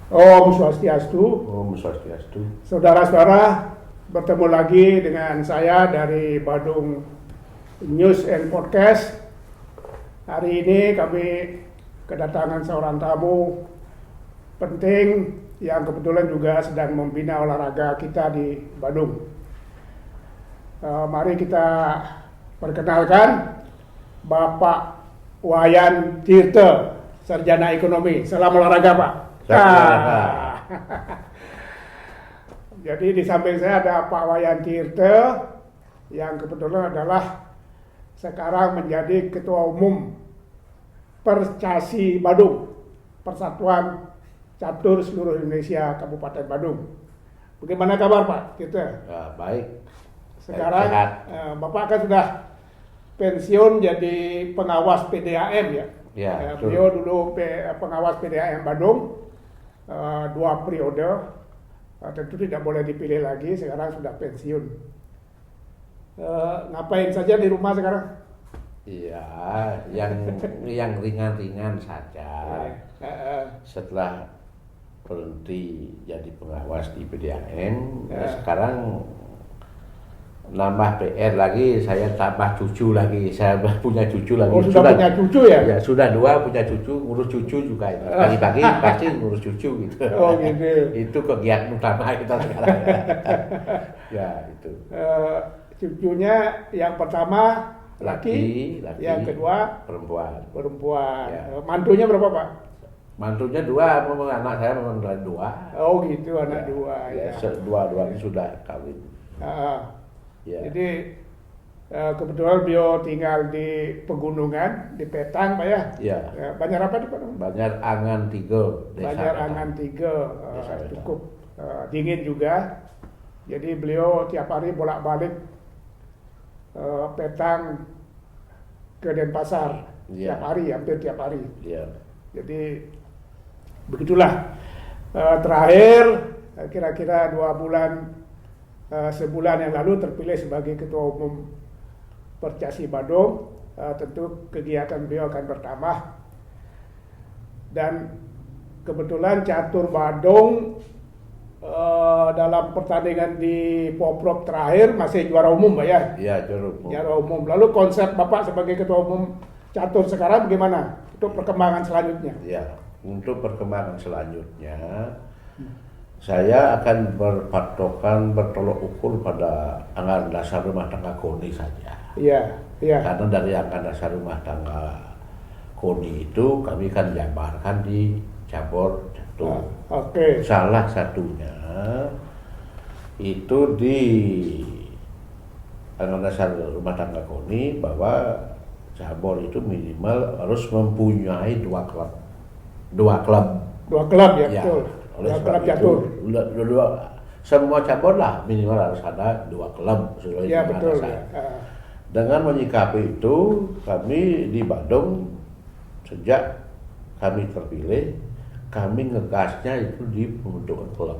Om Swastiastu. Om Swastiastu. Saudara-saudara, bertemu lagi dengan saya dari Badung News and Podcast. Hari ini kami kedatangan seorang tamu penting yang kebetulan juga sedang membina olahraga kita di Badung. Mari kita perkenalkan Bapak Wayan Tirta, Sarjana Ekonomi. Salam olahraga, Pak. Jadi di samping saya ada Pak Wayan Tirta yang kebetulan adalah sekarang menjadi Ketua Umum Percasi Badung, Persatuan Catur Seluruh Indonesia Kabupaten Badung. Bagaimana kabar Pak Tirta? Ya, baik. Sekarang Bapak kan sudah pensiun jadi pengawas PDAM ya. Ya, beliau dulu pengawas PDAM Badung 2 periode, tentu tidak boleh dipilih lagi. Sekarang sudah pensiun. Ngapain saja di rumah sekarang? Iya, yang ringan-ringan saja. Setelah berhenti jadi pengawas di PDAM, sekarang nambah PR lagi, saya tambah cucu lagi, saya punya cucu lagi. Oh, sudah punya cucu ya? Ya, sudah 2 punya cucu, ngurus cucu juga. Pagi-pagi pasti ngurus cucu gitu. Oh gitu. Itu kegiatan utama kita sekarang. Ya, itu. Cucunya yang pertama laki, yang kedua perempuan. Ya. Mantunya berapa Pak? Mantunya 2, anak saya memang 2. Oh gitu, anak 2 ya. Dua-duanya sudah kawin. Ya. Jadi kebetulan beliau tinggal di pegunungan, di Petang Pak ya? Ya. Banjar apa di Pak? Banjar Angan 3. Banjar Angan 3, cukup dingin juga. Jadi beliau tiap hari bolak-balik Petang ke Denpasar. Ya. Hampir tiap hari. Ya. Jadi begitulah. Terakhir kira-kira 2 bulan, sebulan yang lalu terpilih sebagai Ketua Umum Percasi Badung. Tentu kegiatan beliau akan bertambah. Dan kebetulan catur Badung dalam pertandingan di Poprov terakhir masih juara umum Pak ya? Iya, juara umum. Lalu konsep Bapak sebagai Ketua Umum catur sekarang bagaimana untuk perkembangan selanjutnya? Ya, untuk perkembangan selanjutnya saya akan berpatokan bertolak ukur pada anggaran dasar rumah tangga KONI saja. Iya. Karena dari anggaran dasar rumah tangga KONI itu kami kan jabarkan di cabur catur. Oke. Salah satunya itu di anggaran dasar rumah tangga KONI bahwa cabur itu minimal harus mempunyai 2 klub. 2 klub. 2 klub ya, Ya. betul. Oleh sebab klub itu, catur. semua cabur lah minimal harus ada 2 klub. Ya betul. Ya. Dengan menyikapi itu, kami di Badung sejak kami terpilih, kami ngegasnya itu di pembentukan klub.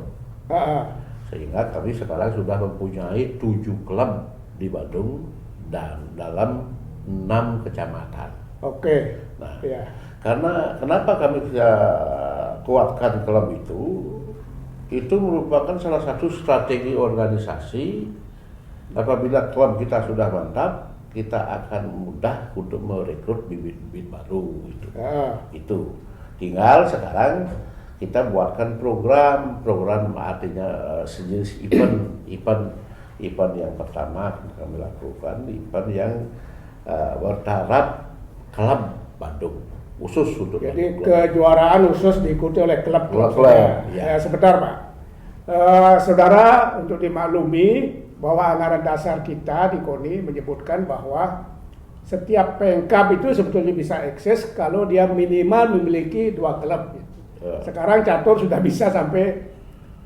Sehingga kami sekarang sudah mempunyai 7 klub di Badung dan dalam 6 kecamatan. Oke. Nah, ya. karena kenapa kami bisa kuatkan klub itu merupakan salah satu strategi organisasi. Apabila klub kita sudah mantap, kita akan mudah untuk merekrut bibit-bibit baru gitu. Itu tinggal sekarang kita buatkan program artinya sejenis event yang pertama kami lakukan, event yang bertaraf klub Badung khusus untuk jadi kejuaraan khusus diikuti oleh klub-klub. Ya. Sebentar Pak, saudara, untuk dimaklumi bahwa anggaran dasar kita di KONI menyebutkan bahwa setiap pengkap itu sebetulnya bisa eksis kalau dia minimal memiliki 2 klub. Sekarang catur sudah bisa sampai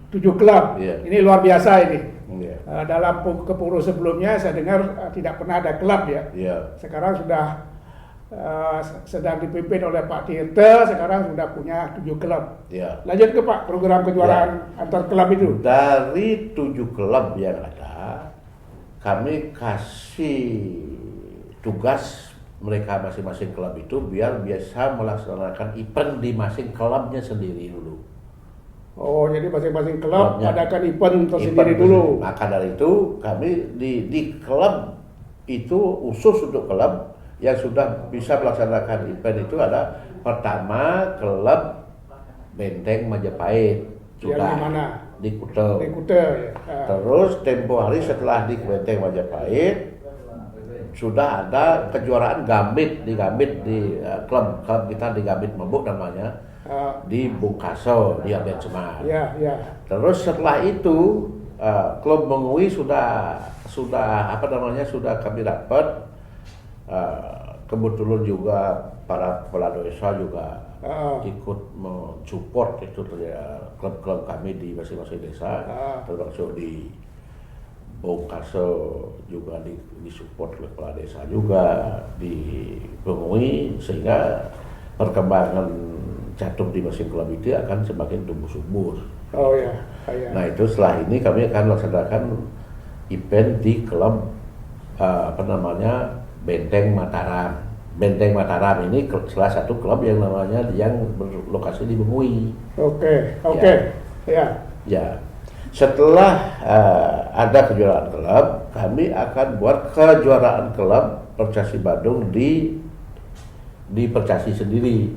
7 klub. Ini luar biasa ini. Dalam kepurus sebelumnya saya dengar tidak pernah ada klub ya. Sekarang sudah sedang dipimpin oleh Pak Tirta, sekarang sudah punya 7 klub. Lanjut ke Pak, program kejuaraan antar klub itu. Dari 7 klub yang ada, kami kasih tugas mereka masing-masing klub itu biar biasa melaksanakan event di masing klubnya sendiri dulu. Oh, jadi masing-masing klub Klubnya. adakan event tersendiri Event dulu. Maka dari itu kami di klub itu khusus untuk klub yang sudah bisa melaksanakan event itu ada pertama klub Benteng Majapahit Yang di mana? di Kute. Di Kute ya. Terus tempo hari setelah di Benteng Majapahit sudah ada kejuaraan Gambit di klub kita di Gambit Mebuk namanya di Bungkaso di Aben Semar. Ya, ya. Terus setelah itu klub Mengui sudah kami dapat kebetulan juga para kepala desa juga ikut mensupport itu klub-klub kami di masing-masing desa, termasuk di Bungkaso juga disupport oleh kepala desa juga di Mengui, sehingga perkembangan catur di masing klub itu akan semakin tumbuh subur. Oh ya, ya. Nah itu setelah ini kami akan melaksanakan event di klub Benteng Mataram. Benteng Mataram ini salah satu klub yang berlokasi di Mengui. Oke. Ya. Setelah ada kejuaraan klub, kami akan buat kejuaraan klub Percasi Badung di Percasi sendiri.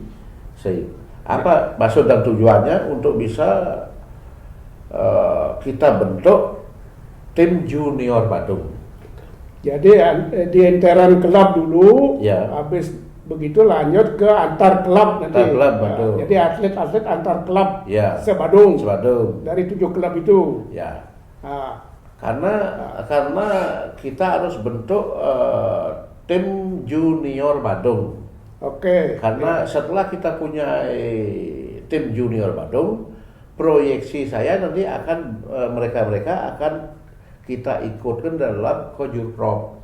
Apa maksud dan tujuannya untuk bisa kita bentuk tim junior Badung. Jadi di interan klub dulu, Ya. habis begitu lanjut ke antar klub nanti. Antar klub, betul. Jadi atlet-atlet antar klub Ya. se-Badung. Sebadung. Dari 7 klub itu. Ya. Nah, Karena kita harus bentuk tim junior Badung. oke. Karena setelah kita punya tim junior Badung, proyeksi saya nanti akan mereka akan kita ikutkan dalam Kojurprov.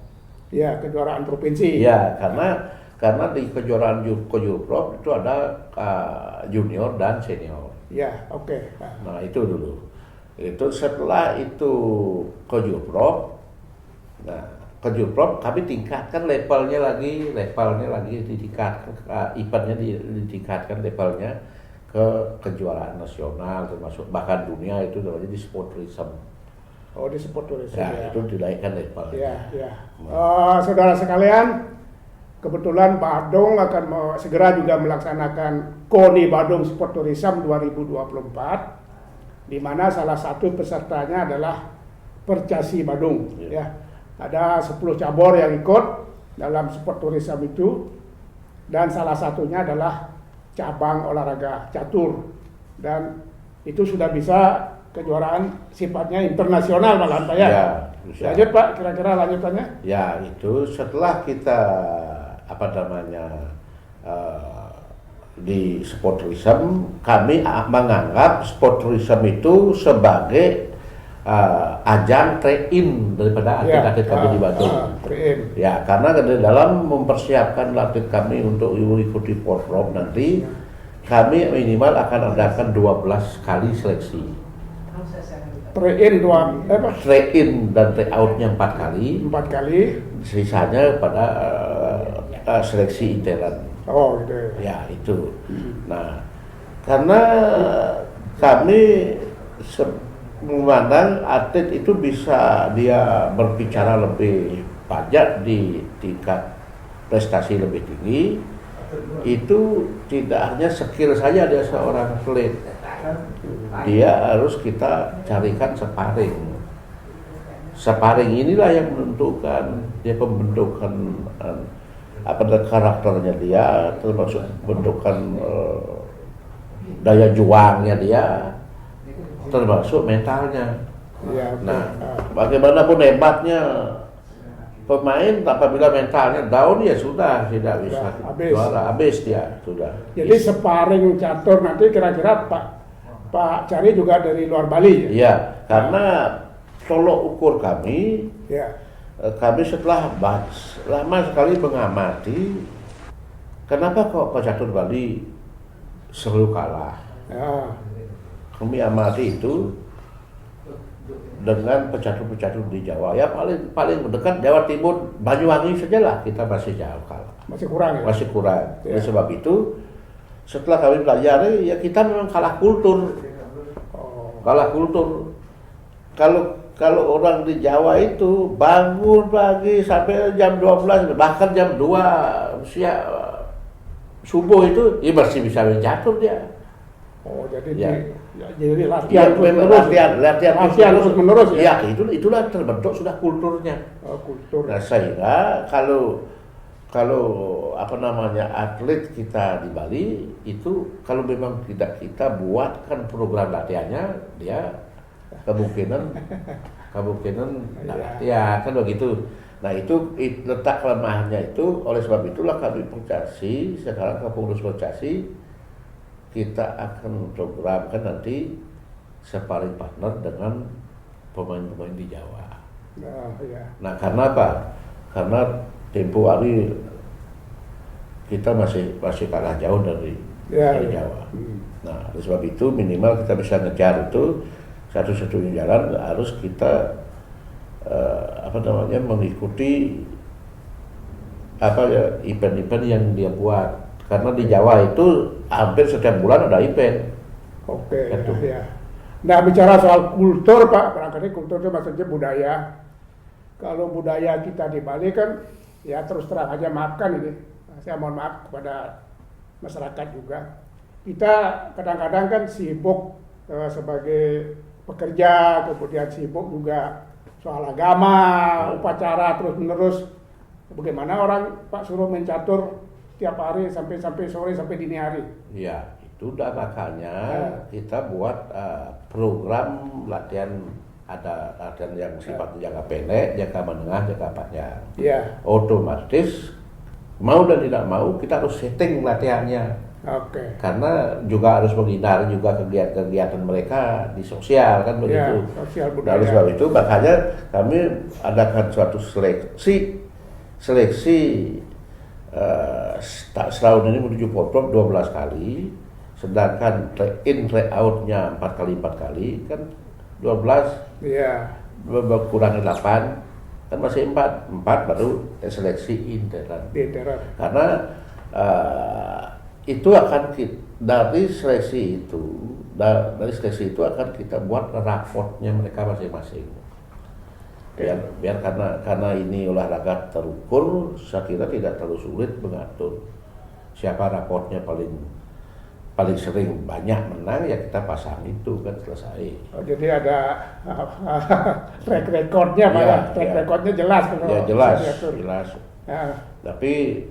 Ya, kejuaraan provinsi. Ya, karena di kejuaraan Kojurprov itu ada junior dan senior. Ya, oke. Nah itu dulu. Itu setelah itu Kojurprov. Nah Kojurprov kami tingkatkan levelnya lagi ditingkatkan, eventnya ditingkatkan levelnya ke kejuaraan nasional, termasuk bahkan dunia, itu namanya di sport tourism. Oh, di sport tourism. Ya, itu dinaikkan levelnya. Ya. Saudara sekalian, kebetulan Badung akan segera juga melaksanakan KONI Badung Sport Tourism 2024, di mana salah satu pesertanya adalah Percasi Badung. Ya. Ada 10 cabur yang ikut dalam sport tourism itu, dan salah satunya adalah cabang olahraga catur, dan itu sudah bisa kejuaraan sifatnya internasional malah Pak ya. Bisa. Lanjut Pak, kira-kira lanjutannya? Ya, itu setelah kita di sport tourism, kami menganggap sport tourism itu sebagai ajang train daripada atlet-atlet kami di Badung. Ya, karena dalam mempersiapkan atlet kami untuk mengikuti Porprov nanti, kami minimal akan adakan 12 kali seleksi. Train dan try out-nya 4 kali. 4 kali. Sisanya pada seleksi intern. Oh, gitu. Ya, itu. Nah, karena kami memandang atlet itu bisa dia berbicara lebih banyak di tingkat prestasi lebih tinggi, itu tidak hanya skill saja dia seorang atlet. Dia harus kita carikan sparring. Sparring inilah yang menentukan dia pembentukan karakternya dia, termasuk pembentukan daya juangnya dia, termasuk mentalnya. Ya, Nah, bagaimanapun hebatnya pemain, apabila mentalnya down ya sudah tidak bisa juara, habis dia sudah. Jadi sparring catur nanti kira-kira Pak Cari juga dari luar Bali ya? Iya, karena tolok ukur kami, kami setelah lama sekali mengamati, kenapa kok pecatur Bali selalu kalah. Ya. Kami amati itu dengan pecatur-pecatur di Jawa. Ya paling dekat Jawa Timur, Banyuwangi sajalah kita masih jauh kalah. Masih kurang ya? Masih kurang. Oleh sebab itu, setelah kami pelajari, ya kita memang kalah kultur. kalah kultur. Kalau orang di Jawa itu bangun pagi sampai jam 12, bahkan jam 2 subuh itu ya masih bisa main catur dia. Oh, jadi Ya. jadi latihan terus menerus ya. Ya, itulah terbentuk sudah kulturnya. Oh, kultur. Nah, sehingga kalau atlet kita di Bali itu kalau memang tidak kita buatkan program latihannya, dia kemungkinan latihan kan begitu. Nah, itu letak kelemahannya itu. Oleh sebab itulah kami Percasi sekarang ke pengurus Percasi kita akan programkan nanti sparring partner dengan pemain-pemain di Jawa. Nah, karena apa? Karena tempo hari kita masih kalah jauh dari Jawa. Nah, oleh sebab itu minimal kita bisa ngejar itu. Satu-satunya jalan harus kita mengikuti event-event yang dia buat. Karena di Jawa itu hampir setiap bulan ada event. Oke. Ya. Nah, bicara soal kultur, Pak, barangkali kultur itu maksudnya budaya. Kalau budaya kita di Bali kan, ya terus terang aja maafkan ini. Saya mohon maaf kepada masyarakat juga. Kita kadang-kadang kan sibuk sebagai pekerja, kemudian sibuk juga soal agama, upacara terus-menerus. Bagaimana orang Pak suruh main catur tiap hari sampai sore sampai dini hari? Ya, itu udah makanya kita buat program latihan. Ada latihan yang sifatnya jangka pendek, jangka menengah, jangka panjang. Ya. Otomatis mau dan tidak mau kita harus setting latihannya. Oke. Karena juga harus menghindari juga kegiatan-kegiatan mereka di sosial kan begitu. Ya, sosial budaya. Oleh sebab itu makanya kami adakan suatu seleksi setahun ini menuju pop-up 12 kali, sedangkan out-nya 4 kali kan 12. Iya. Berkurang 8 kan masih 4 baru seleksi interan. Karena itu akan dari seleksi itu akan kita buat raportnya mereka masing-masing. Biar karena ini olahraga terukur, saya kira tidak terlalu sulit mengatur siapa raportnya paling sering banyak menang, ya kita pasang itu kan selesai. Oh, jadi ada track recordnya, Pak. Track recordnya jelas. Ya jelas. Tapi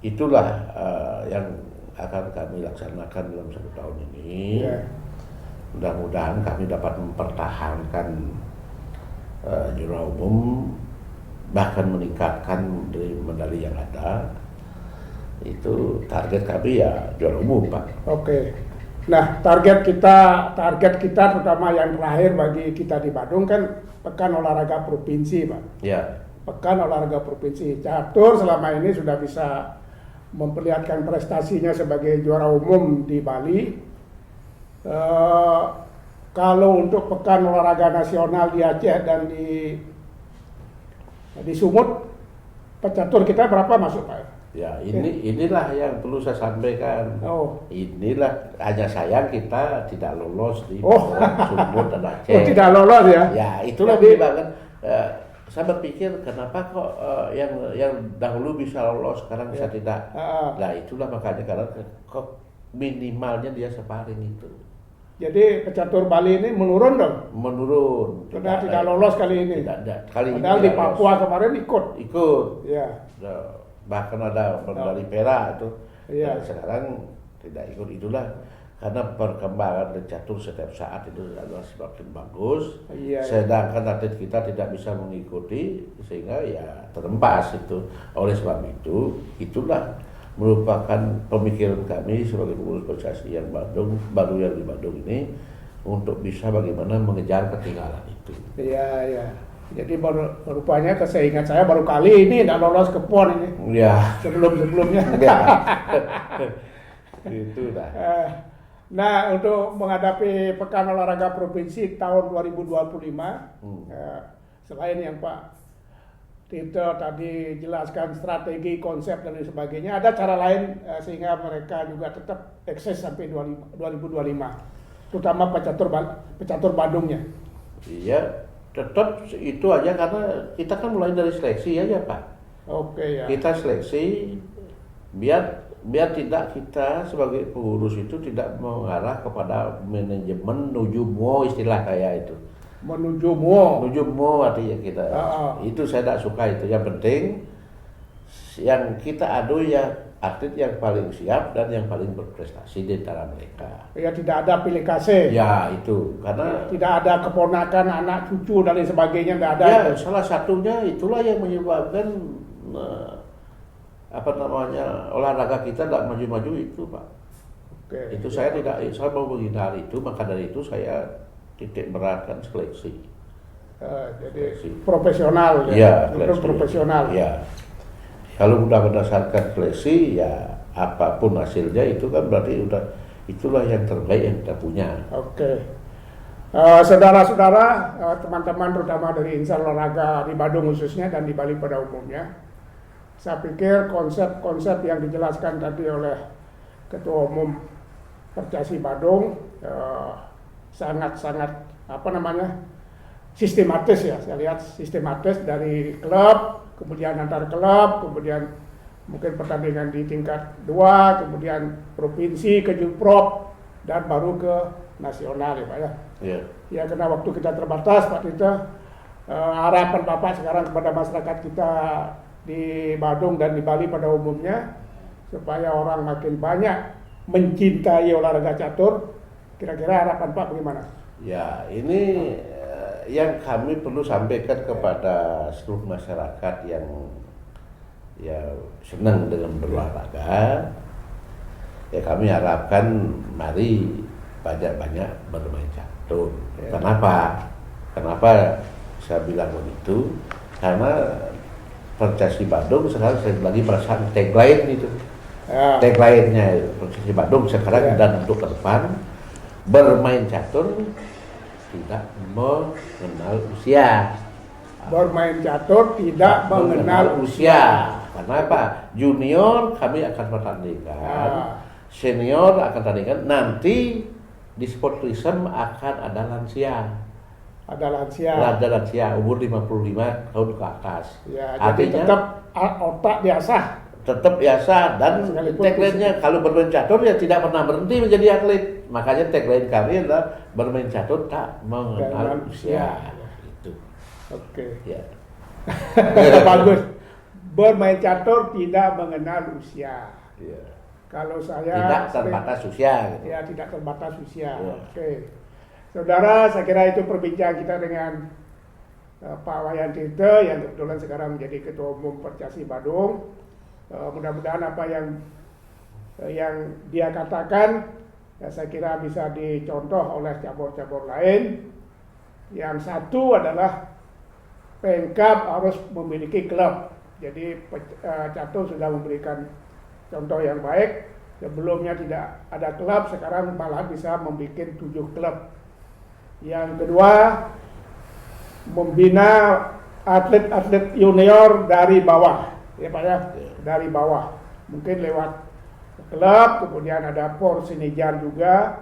itulah yang akan kami laksanakan dalam 1 tahun ini. Mudah-mudahan kami dapat mempertahankan juara umum, bahkan meningkatkan dari medali yang ada. Itu target kami ya juara umum, Pak. Oke. Nah, target kita terutama yang terakhir bagi kita di Badung kan Pekan Olahraga Provinsi, Pak. Ya. Pekan Olahraga Provinsi. Catur selama ini sudah bisa memperlihatkan prestasinya sebagai juara umum di Bali. Kalau untuk Pekan Olahraga Nasional di Aceh dan di Sumut, pecatur kita berapa masuk, Pak? Ya, inilah yang perlu saya sampaikan. Inilah hanya sayang kita tidak lolos di Sumut dan Aceh. Tidak lolos ya? Ya, itulah pertimbangan. Saya berpikir kenapa kok yang dahulu bisa lolos sekarang bisa tidak. Nah, itulah makanya karena kok minimalnya dia sparring itu. Jadi pecatur Bali ini menurun dong? Menurun. Sudah tidak lolos kali ini. Padahal di Papua kemarin ikut. Ya. Bahkan ada medali perak itu. Nah, sekarang tidak ikut. Itulah karena perkembangan catur setiap saat itu adalah semakin bagus. Sedangkan atlet kita tidak bisa mengikuti, sehingga ya terempas itu. Oleh sebab itu, itulah merupakan pemikiran kami sebagai pengurus Percasi yang baru yang di Badung ini, untuk bisa bagaimana mengejar ketinggalan itu. Iya. Jadi rupanya seingat saya baru kali ini tidak lolos ke PON ini. Iya. Sebelumnya. Itu dah. Nah, untuk menghadapi Pekan Olahraga Provinsi tahun 2025, selain yang Pak Tito tadi jelaskan strategi, konsep dan sebagainya, ada cara lain sehingga mereka juga tetap eksis sampai 2025. terutama pecatur Bandungnya. Iya, tetap itu aja karena kita kan mulai dari seleksi aja Pak. Oke ya. Kita seleksi biar tidak kita sebagai pengurus itu tidak mengarah kepada manajemen menuju mo istilah kayak itu. Menuju mo artinya kita. Itu saya tidak suka itu. Yang penting yang kita adu ya atlet yang paling siap dan yang paling berprestasi di antara mereka. Ya tidak ada pilih kasih. Ya itu karena tidak ada keponakan, anak cucu dan lain sebagainya, tidak ada. Ya itu. salah satunya itulah yang menyebabkan olahraga kita tidak maju-maju itu Pak. Oke. Itu saya mau menghindari itu, maka dari itu saya titik beratkan seleksi. Jadi Seleksi. profesional Ya, itu profesional. Ya. Kalau sudah berdasarkan seleksi ya apapun hasilnya itu kan berarti itulah yang terbaik yang kita punya. Oke. Saudara-saudara, teman-teman terutama dari insan olahraga di Badung khususnya dan di Bali pada umumnya, saya pikir konsep-konsep yang dijelaskan tadi oleh Ketua Umum Percasi Badung sangat-sangat sistematis ya. Saya lihat sistematis dari klub, kemudian antar klub, kemudian mungkin pertandingan di tingkat 2, kemudian provinsi ke Jumprop dan baru ke nasional ya Pak ya. Ya. Ya karena waktu kita terbatas Pak Tito, harapan Bapak sekarang kepada masyarakat kita di Badung dan di Bali pada umumnya supaya orang makin banyak mencintai olahraga catur. Kira-kira harapan Pak bagaimana? Ya ini yang kami perlu sampaikan kepada seluruh masyarakat yang ya senang dengan berolahraga. Ya kami harapkan mari banyak-banyak bermain catur. Ya. Kenapa saya bilang begitu? Karena Percasi Badung sekarang saya lagi perasaan tagline itu. Ya. Tagline-nya Percasi Badung sekarang dan untuk ke depan bermain catur tidak mengenal usia. Bermain catur tidak mengenal usia. Karena apa? Junior kami akan pertandingkan, senior akan pertandingkan, nanti di sportism akan ada lansia. Ada lansia umur 55 tahun ke atas. Ya, artinya tetap otak biasa. Tetap biasa dan tagline-nya kalau bermain catur ya tidak pernah berhenti menjadi atlet. Makanya tagline kami adalah bermain catur tak mengenal usia. Itu. Oke. Ya. Bagus. Bermain catur tidak mengenal usia. Ya. Kalau saya tidak terbatas usia. Gitu. Ya, tidak terbatas usia. Ya. Oke. Saudara, saya kira itu perbincangan kita dengan Pak Wayan Tirta yang kebetulan sekarang menjadi Ketua Umum Percasi Badung. Mudah-mudahan apa yang dia katakan ya saya kira bisa dicontoh oleh cabur-cabur lain. Yang satu adalah Pemkab harus memiliki klub. Jadi catur sudah memberikan contoh yang baik. Sebelumnya tidak ada klub, sekarang malah bisa membuat 7 klub. Yang kedua, membina atlet-atlet junior dari bawah, ya Pak ya, dari bawah. Mungkin lewat klub, kemudian ada Porsinijal juga,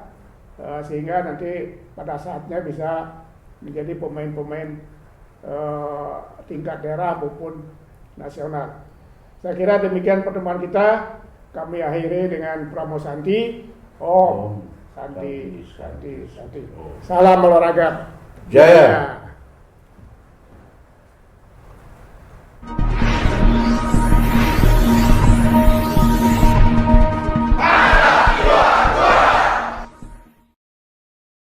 sehingga nanti pada saatnya bisa menjadi pemain-pemain tingkat daerah maupun nasional. Saya kira demikian pertemuan kita. Kami akhiri dengan Pramo Santi. Santi. Salam olahraga. Jaya.